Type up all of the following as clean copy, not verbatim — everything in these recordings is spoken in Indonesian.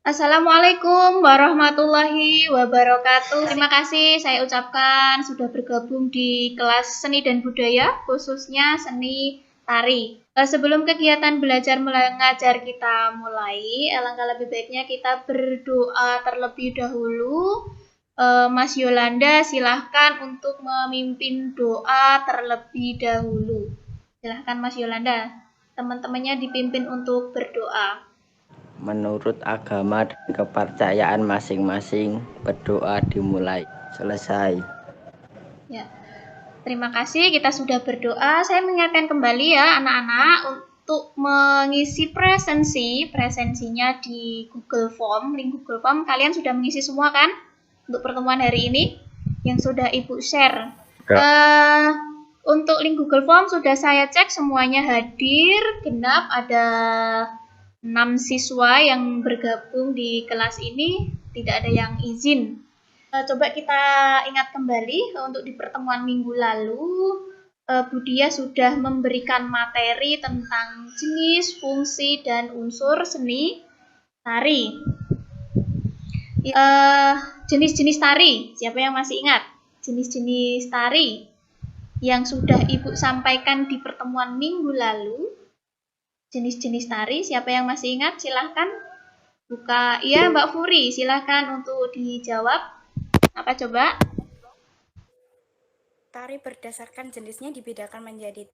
Assalamualaikum warahmatullahi wabarakatuh. Terima kasih saya ucapkan sudah bergabung di kelas seni dan budaya, khususnya seni tari. Sebelum kegiatan belajar mengajar kita mulai, alangkah lebih baiknya kita berdoa terlebih dahulu. Mas Yolanda, silahkan untuk memimpin doa terlebih dahulu. Silahkan Mas Yolanda, teman-temannya dipimpin untuk berdoa. Menurut agama dan kepercayaan masing-masing, berdoa dimulai. Selesai. Ya, terima kasih. Kita sudah berdoa. Saya mengingatkan kembali ya anak-anak untuk mengisi presensinya di Google Form, link Google Form. Kalian sudah mengisi semua kan? Untuk pertemuan hari ini yang sudah Ibu share. Untuk link Google Form sudah saya cek semuanya hadir, genap, ada 6 siswa yang bergabung di kelas ini, tidak ada yang izin. Coba kita ingat kembali untuk di pertemuan minggu lalu, Bu Dia sudah memberikan materi tentang jenis, fungsi, dan unsur seni tari. Jenis-jenis tari, siapa yang masih ingat? Jenis-jenis tari yang sudah Ibu sampaikan di pertemuan minggu lalu. Jenis-jenis tari, siapa yang masih ingat? Silahkan buka. Iya, Mbak Furi, silahkan untuk dijawab. Apa coba? Tari berdasarkan jenisnya dibedakan menjadi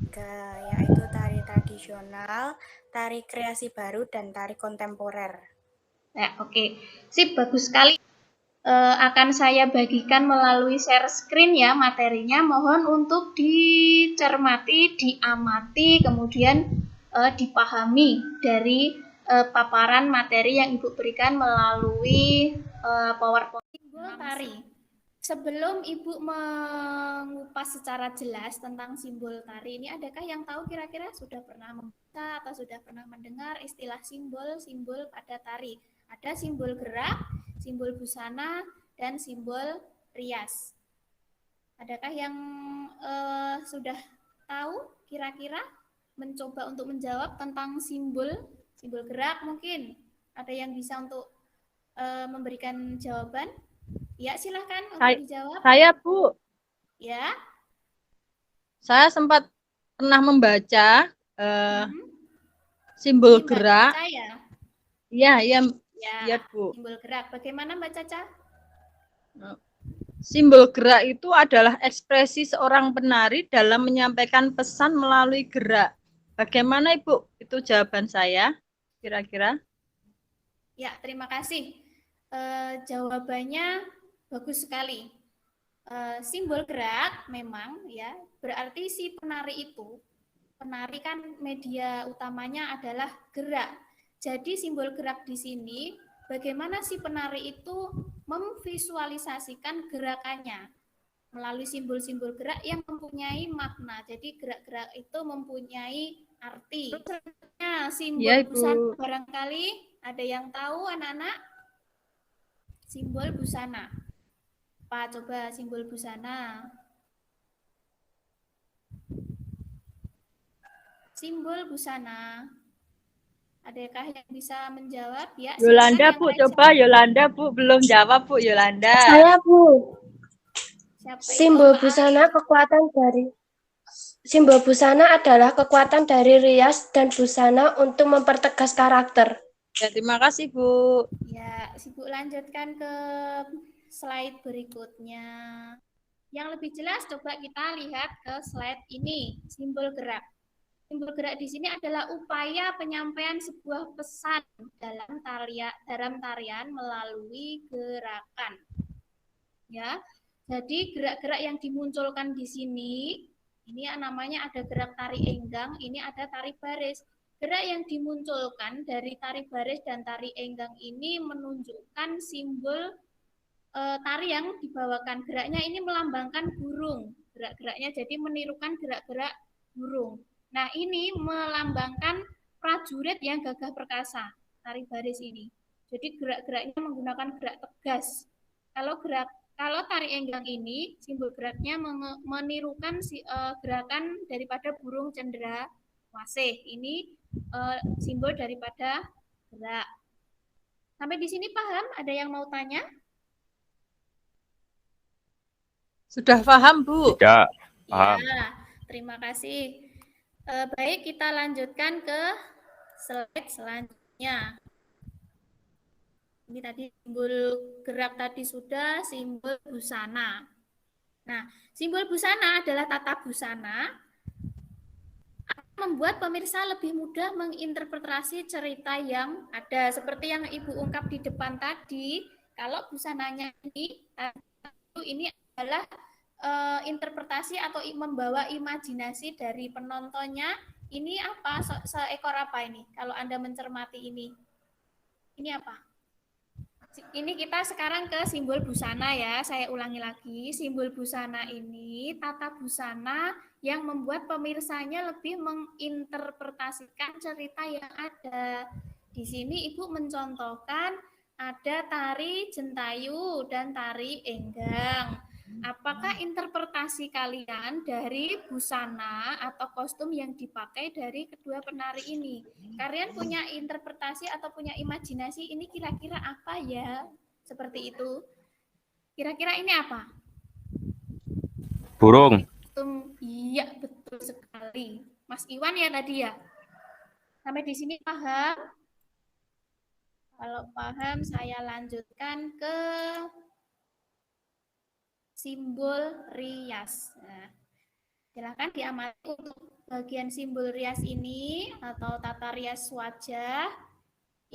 3, yaitu tari tradisional, tari kreasi baru, dan tari kontemporer. Ya, oke. Sip, bagus sekali. Akan saya bagikan melalui share screen ya materinya. Mohon untuk dicermati, diamati, kemudian dipahami dari paparan materi yang Ibu berikan melalui PowerPoint. Simbol tari. Sebelum Ibu mengupas secara jelas tentang simbol tari ini, adakah yang tahu kira-kira sudah pernah membaca atau sudah pernah mendengar istilah simbol-simbol pada tari? Ada simbol gerak, simbol busana, dan simbol rias. Adakah yang sudah tahu kira-kira mencoba untuk menjawab tentang simbol gerak mungkin? Ada yang bisa untuk memberikan jawaban? Ya, silahkan untuk dijawab. Saya, Bu. Ya. Saya sempat pernah membaca simbol gerak. Baca ya? Iya, Ya, Bu. simbol gerak. Bagaimana Mbak Caca? Simbol gerak itu adalah ekspresi seorang penari dalam menyampaikan pesan melalui gerak. Bagaimana Ibu? Itu jawaban saya, kira-kira. Ya, terima kasih. Jawabannya bagus sekali. Simbol gerak memang ya, berarti si penari kan media utamanya adalah gerak. Jadi simbol gerak di sini, bagaimana si penari itu memvisualisasikan gerakannya melalui simbol-simbol gerak yang mempunyai makna. Jadi gerak-gerak itu mempunyai arti. Nah, simbol busana barangkali ada yang tahu anak-anak? Simbol busana. Apa coba simbol busana? Simbol busana. Adakah yang bisa menjawab? Ya, Yolanda, Bu, coba Yolanda, Bu, belum jawab, Bu, Yolanda. Saya, Bu. Simbol busana Simbol busana adalah kekuatan dari rias dan busana untuk mempertegas karakter. Ya, terima kasih, Bu. Ya, Ibu lanjutkan ke slide berikutnya. Yang lebih jelas coba kita lihat ke slide ini, simbol gerak. Simbol gerak di sini adalah upaya penyampaian sebuah pesan dalam tarian melalui gerakan. Ya, jadi gerak-gerak yang dimunculkan di sini, ini namanya ada gerak tari enggang, ini ada tari baris. Gerak yang dimunculkan dari tari baris dan tari enggang ini menunjukkan simbol tari yang dibawakan. Geraknya ini melambangkan burung. Gerak-geraknya jadi menirukan gerak-gerak burung. Nah, ini melambangkan prajurit yang gagah perkasa, tari baris ini. Jadi gerak-geraknya menggunakan gerak tegas. Kalau tari enggang ini, simbol geraknya menirukan gerakan daripada burung cendrawasih. Ini simbol daripada gerak. Sampai di sini paham? Ada yang mau tanya? Sudah paham, Bu? Tidak, paham. Ya, terima kasih. Baik, kita lanjutkan ke slide selanjutnya. Ini tadi simbol gerak tadi sudah, simbol busana. Nah, simbol busana adalah tata busana membuat pemirsa lebih mudah menginterpretasi cerita yang ada. Seperti yang Ibu ungkap di depan tadi, kalau busananya ini adalah interpretasi atau membawa imajinasi dari penontonnya. Ini apa? Seekor apa ini? Kalau Anda mencermati ini apa? Ini kita sekarang ke simbol busana ya. Saya ulangi lagi, simbol busana ini tata busana yang membuat pemirsanya lebih menginterpretasikan cerita yang ada. Di sini Ibu mencontohkan ada tari jentayu dan tari enggang. Apakah interpretasi kalian dari busana atau kostum yang dipakai dari kedua penari ini? Kalian punya interpretasi atau punya imajinasi ini kira-kira apa ya? Seperti itu. Kira-kira ini apa? Burung. Iya, betul sekali. Mas Iwan ya tadi ya? Sampai di sini paham? Kalau paham, saya lanjutkan ke simbol rias. Nah, silakan diamati untuk bagian simbol rias ini atau tata rias wajah.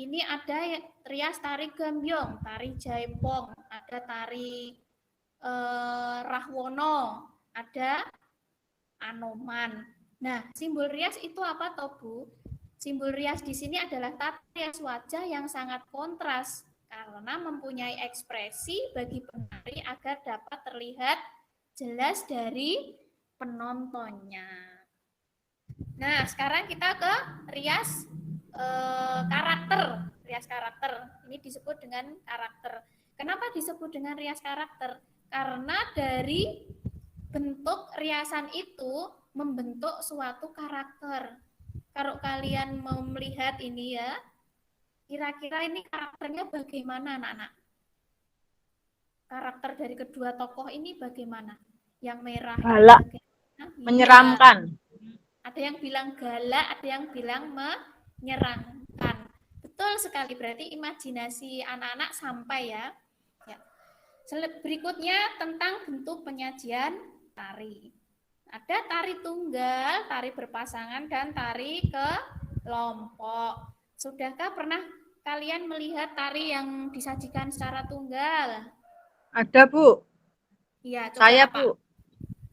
Ini ada rias tari gambyong, tari jaipong, ada tari rahwono, ada anoman. Nah, simbol rias itu apa toh, Bu? Simbol rias di sini adalah tata rias wajah yang sangat kontras karena mempunyai ekspresi bagi penari agar dapat terlihat jelas dari penontonnya. Nah, sekarang kita ke rias karakter. Rias karakter ini disebut dengan karakter. Kenapa disebut dengan rias karakter? Karena dari bentuk riasan itu membentuk suatu karakter. Kalau kalian mau melihat ini ya, kira-kira ini karakternya bagaimana anak-anak? Karakter dari kedua tokoh ini bagaimana? Yang merah galak, menyeramkan. Ada yang bilang galak, ada yang bilang menyeramkan. Betul sekali, berarti imajinasi anak-anak sampai ya. Berikutnya tentang bentuk penyajian tari. Ada tari tunggal, tari berpasangan, dan tari kelompok. Sudahkah pernah kalian melihat tari yang disajikan secara tunggal? Ada, Bu. Iya, coba saya, apa? Bu.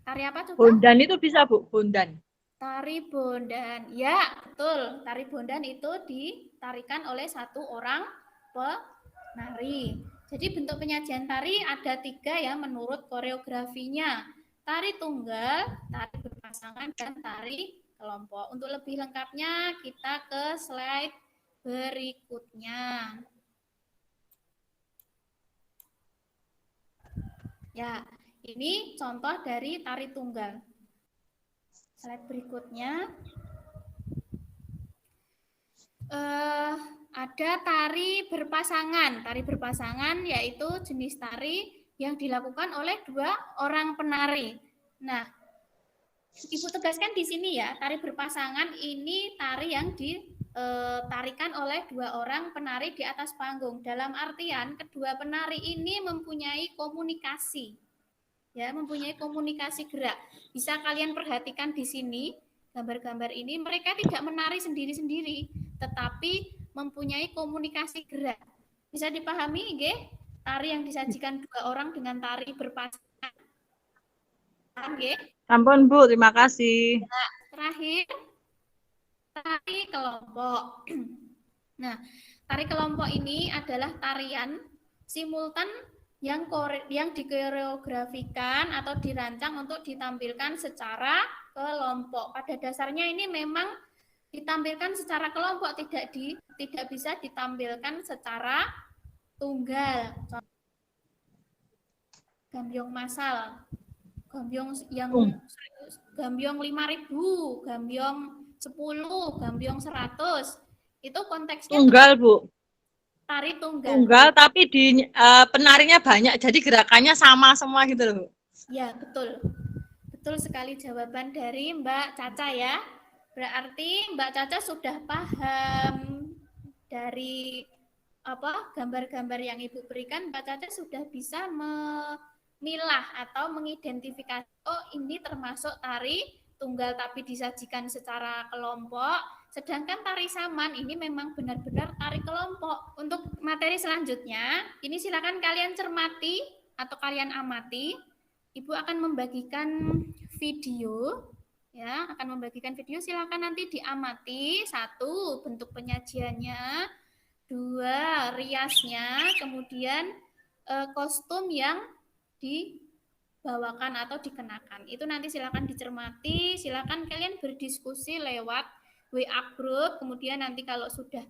Tari apa coba? Bondan itu bisa, Bu, bondan. Tari bondan. Ya, betul. Tari bondan itu ditarikan oleh satu orang penari. Jadi bentuk penyajian tari ada 3 ya menurut koreografinya. Tari tunggal, tari berpasangan, dan tari kelompok. Untuk lebih lengkapnya kita ke slide berikutnya. Ya, ini contoh dari tari tunggal. Slide berikutnya. Ada tari berpasangan. Tari berpasangan yaitu jenis tari yang dilakukan oleh 2 orang penari. Nah, Ibu tegaskan di sini ya, tari berpasangan ini tari yang ditarikan oleh 2 orang penari di atas panggung. Dalam artian kedua penari ini mempunyai komunikasi. Ya, mempunyai komunikasi gerak. Bisa kalian perhatikan di sini, gambar-gambar ini mereka tidak menari sendiri-sendiri, tetapi mempunyai komunikasi gerak. Bisa dipahami, nggih? Tari yang disajikan 2 orang dengan tari berpasangan. Nggih? Ampun, Bu, terima kasih. Nah, terakhir tari kelompok. Nah, tari kelompok ini adalah tarian simultan yang dikoreografikan atau dirancang untuk ditampilkan secara kelompok. Pada dasarnya ini memang ditampilkan secara kelompok, tidak bisa ditampilkan secara tunggal. Gambyong massal, gambyong yang gambyong 5.000, gambyong 10, gambyong 100. Itu konteksnya tunggal, Bu. tari tunggal. Tunggal tapi penarinya banyak, jadi gerakannya sama semua gitu loh, Bu. Ya, betul. Betul sekali jawaban dari Mbak Caca ya. Berarti Mbak Caca sudah paham dari gambar-gambar yang Ibu berikan. Mbak Caca sudah bisa memilah atau mengidentifikasi, oh ini termasuk tari tunggal tapi disajikan secara kelompok, sedangkan tari saman ini memang benar-benar tari kelompok. Untuk materi selanjutnya, ini silakan kalian cermati atau kalian amati. Ibu akan membagikan video, ya, akan membagikan video. Silakan nanti diamati, 1, bentuk penyajiannya, 2, riasnya, kemudian kostum yang dibawakan atau dikenakan. Itu nanti silakan dicermati, silakan kalian berdiskusi lewat WA group, kemudian nanti kalau sudah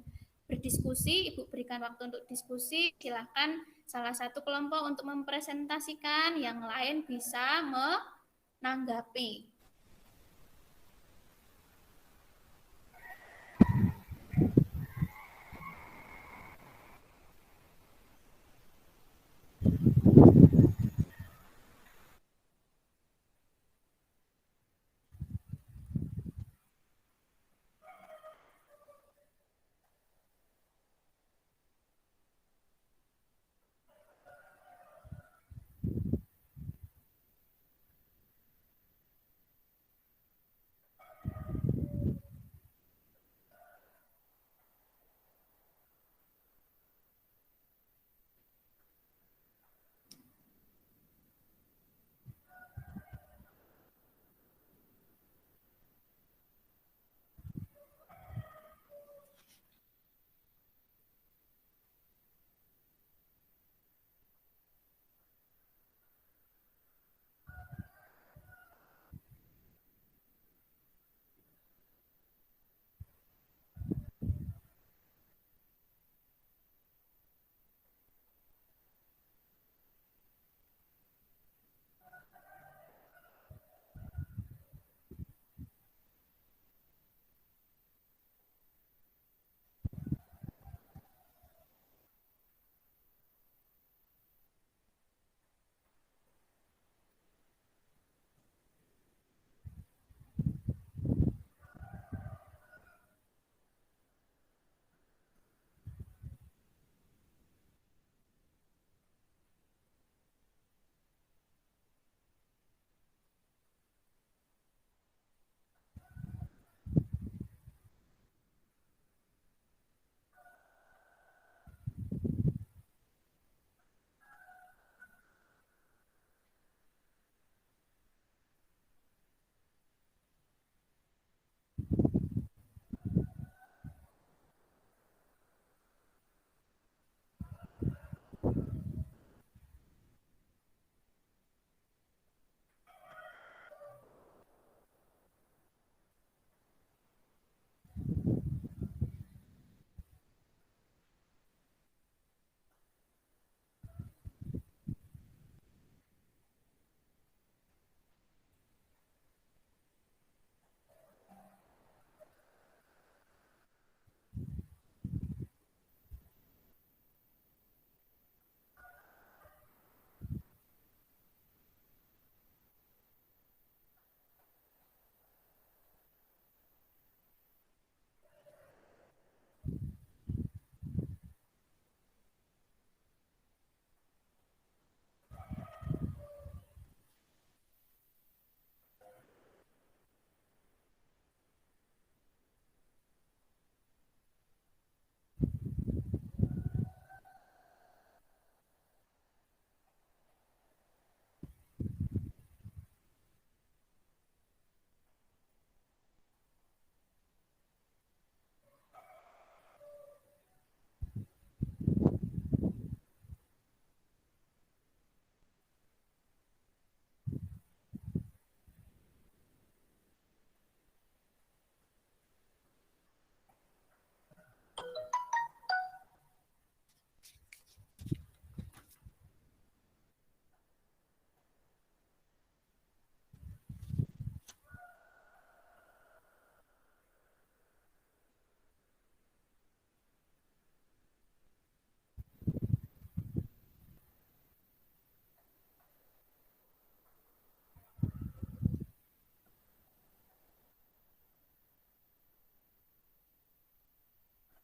berdiskusi, Ibu berikan waktu untuk diskusi, silakan salah satu kelompok untuk mempresentasikan, yang lain bisa menanggapi.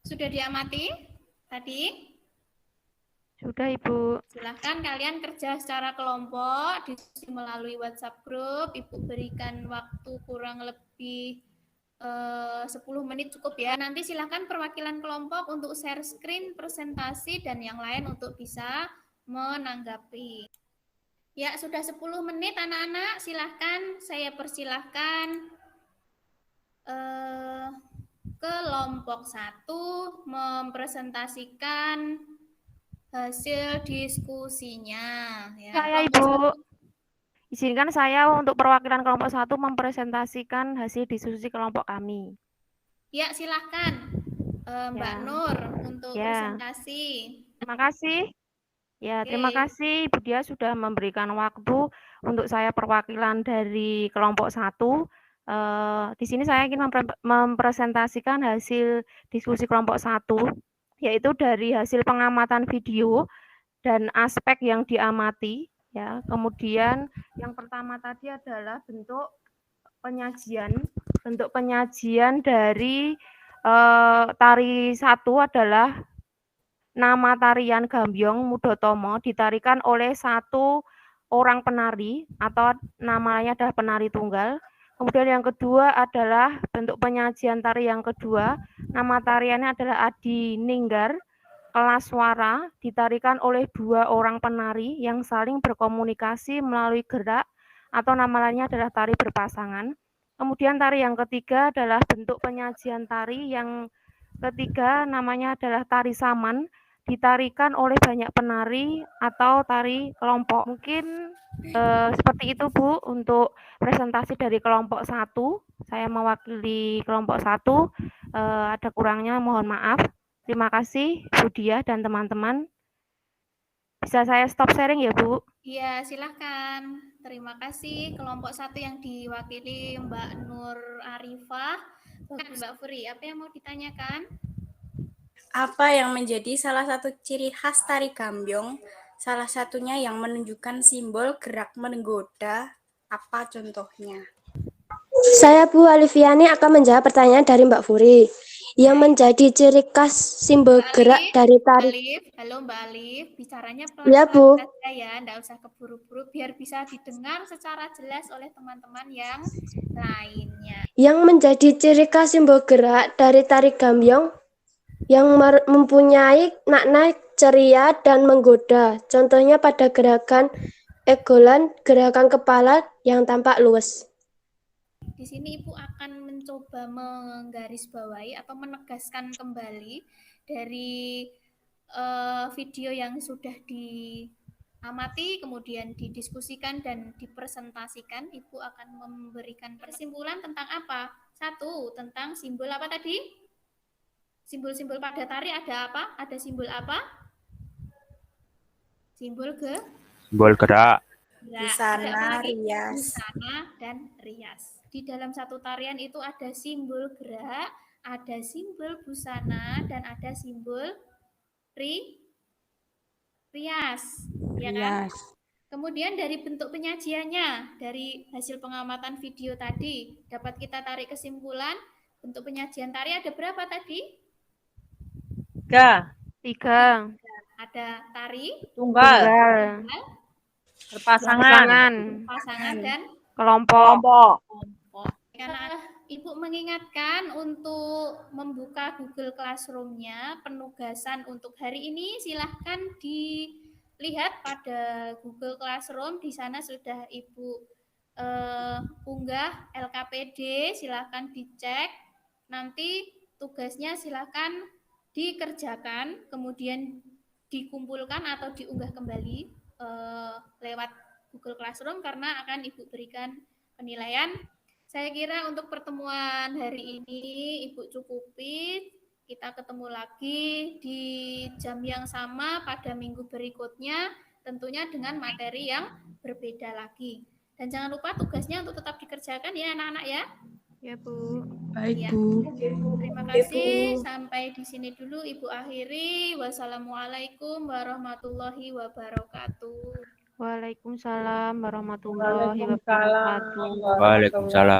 Sudah diamati tadi? Sudah, Ibu. Silahkan kalian kerja secara kelompok diskusi melalui WhatsApp group. Ibu berikan waktu kurang lebih 10 menit cukup ya. Nanti silahkan perwakilan kelompok untuk share screen, presentasi, dan yang lain untuk bisa menanggapi. Ya, sudah 10 menit anak-anak. Silahkan, saya persilahkan kelompok 1 mempresentasikan hasil diskusinya. Ya. Saya, Ibu. Izinkan saya untuk perwakilan kelompok 1 mempresentasikan hasil diskusi kelompok kami. Ya, silahkan Mbak Nur untuk presentasi. Terima kasih. Ya, terima kasih Ibu Dia sudah memberikan waktu untuk saya perwakilan dari kelompok 1. Di sini saya ingin mempresentasikan hasil diskusi kelompok 1, yaitu dari hasil pengamatan video dan aspek yang diamati. Ya, kemudian yang pertama tadi adalah bentuk penyajian dari tari 1 adalah nama tarian Gambyong Mudotomo ditarikan oleh 1 orang penari atau namanya adalah penari tunggal. Kemudian yang kedua adalah bentuk penyajian tari yang kedua, nama tariannya adalah Adi Ninggar, kelas suara, ditarikan oleh 2 orang penari yang saling berkomunikasi melalui gerak atau nama lainnya adalah tari berpasangan. Kemudian tari yang ketiga adalah bentuk penyajian tari yang ketiga namanya adalah tari saman, ditarikan oleh banyak penari atau tari kelompok. Mungkin seperti itu Bu untuk presentasi dari kelompok 1. Saya mewakili kelompok 1. Ada kurangnya mohon maaf. Terima kasih Bu Dia dan teman-teman. Bisa saya stop sharing ya Bu? Iya, silahkan. Terima kasih kelompok 1 yang diwakili Mbak Nur Arifah. Mbak Furi, apa yang mau ditanyakan? Apa yang menjadi salah satu ciri khas tari Gambyong? Salah satunya yang menunjukkan simbol gerak menggoda. Apa contohnya? Saya Bu Alifiani akan menjawab pertanyaan dari Mbak Furi. Yang menjadi ciri khas simbol gerak dari tari. Halo Mbak Alif, bicaranya Ya, pelan-pelan Bu. saja ya, enggak usah keburu-buru biar bisa didengar secara jelas oleh teman-teman yang lainnya. Yang menjadi ciri khas simbol gerak dari tari Gambyong yang mempunyai makna ceria dan menggoda. Contohnya pada gerakan egolan, gerakan kepala yang tampak luas. Di sini Ibu akan mencoba menggarisbawahi atau menegaskan kembali dari video yang sudah diamati, kemudian didiskusikan dan dipresentasikan. Ibu akan memberikan kesimpulan tentang apa? 1, tentang simbol apa tadi? Simbol-simbol pada tari ada apa? Ada simbol apa? Simbol gerak. Busana, rias. Busana dan rias. Di dalam satu tarian itu ada simbol gerak, ada simbol busana, dan ada simbol rias. Ya kan? Kemudian dari bentuk penyajiannya, dari hasil pengamatan video tadi, dapat kita tarik kesimpulan, bentuk penyajian tari ada berapa tadi? 3. Ada tari, Tunggal, berpasangan, dan Kelompok. Karena Ibu mengingatkan untuk membuka Google Classroom-nya, penugasan untuk hari ini silahkan dilihat pada Google Classroom. Di sana sudah Ibu unggah LKPD, silahkan dicek. Nanti tugasnya silahkan dikerjakan, kemudian dikumpulkan atau diunggah kembali lewat Google Classroom karena akan Ibu berikan penilaian. Saya kira untuk pertemuan hari ini Ibu cukupi. Kita ketemu lagi di jam yang sama pada minggu berikutnya, tentunya dengan materi yang berbeda lagi. Dan jangan lupa tugasnya untuk tetap dikerjakan ya anak-anak ya. Ya Bu. Baik Ya. Bu. Terima kasih. Sampai di sini dulu Ibu akhiri. Wassalamualaikum warahmatullahi wabarakatuh. Waalaikumsalam warahmatullahi wabarakatuh. Waalaikumsalam.